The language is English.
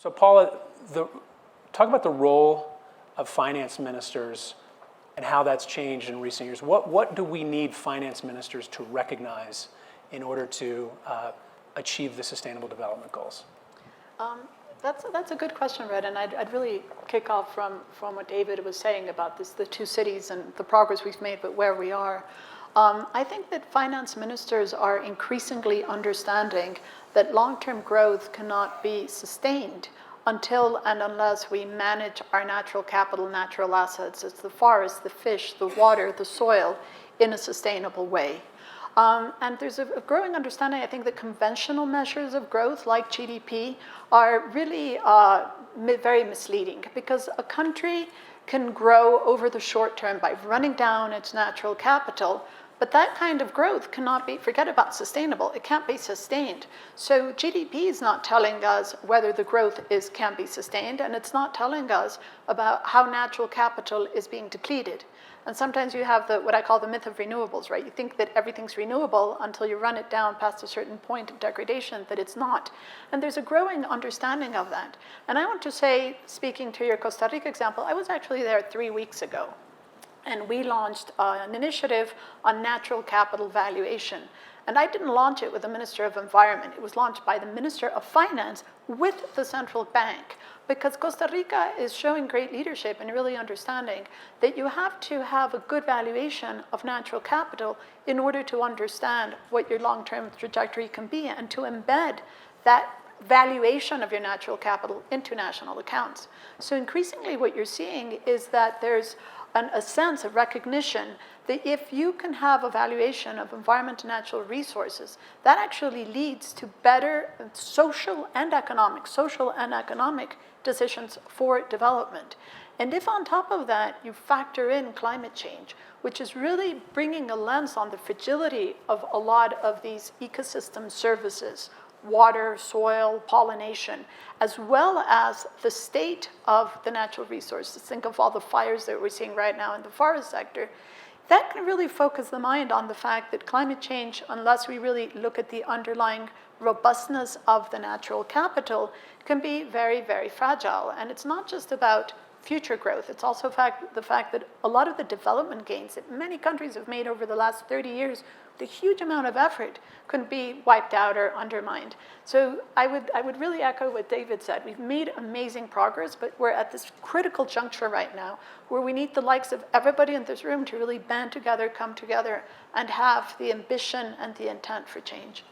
So Paula, talk about the role of finance ministers and how that's changed in recent years. What do we need finance ministers to recognize in order to achieve the Sustainable Development Goals? That's a good question, Red, and I'd really kick off from what David was saying about the two cities and the progress we've made, but where we are. I think that finance ministers are increasingly understanding that long-term growth cannot be sustained until and unless we manage our natural capital, natural assets, it's the forest, the fish, the water, the soil, in a sustainable way. And there's a growing understanding, I think, that conventional measures of growth, like GDP, are really very misleading, because a country can grow over the short term by running down its natural capital, but that kind of growth cannot be, forget about sustainable, it can't be sustained. So GDP is not telling us whether the growth can be sustained, and it's not telling us about how natural capital is being depleted. And sometimes you have what I call the myth of renewables, right? You think that everything's renewable until you run it down past a certain point of degradation that it's not. And there's a growing understanding of that. And I want to say, speaking to your Costa Rica example, I was actually there 3 weeks ago. And we launched an initiative on natural capital valuation. And I didn't launch it with the Minister of Environment. It was launched by the Minister of Finance with the central bank, because Costa Rica is showing great leadership and really understanding that you have to have a good valuation of natural capital in order to understand what your long-term trajectory can be, and to embed that valuation of your natural capital into national accounts. So increasingly what you're seeing is that there's a sense of recognition that if you can have a valuation of environment and natural resources, that actually leads to better social and economic decisions for development. And if on top of that you factor in climate change, which is really bringing a lens on the fragility of a lot of these ecosystem services, water, soil, pollination, as well as the state of the natural resources. Think of all the fires that we're seeing right now in the forest sector. That can really focus the mind on the fact that climate change, unless we really look at the underlying robustness of the natural capital, can be very, very fragile. And it's not just about future growth. It's also the fact that a lot of the development gains that many countries have made over the last 30 years, the huge amount of effort, could be wiped out or undermined. So I would really echo what David said. We've made amazing progress, but we're at this critical juncture right now where we need the likes of everybody in this room to really band together, come together, and have the ambition and the intent for change.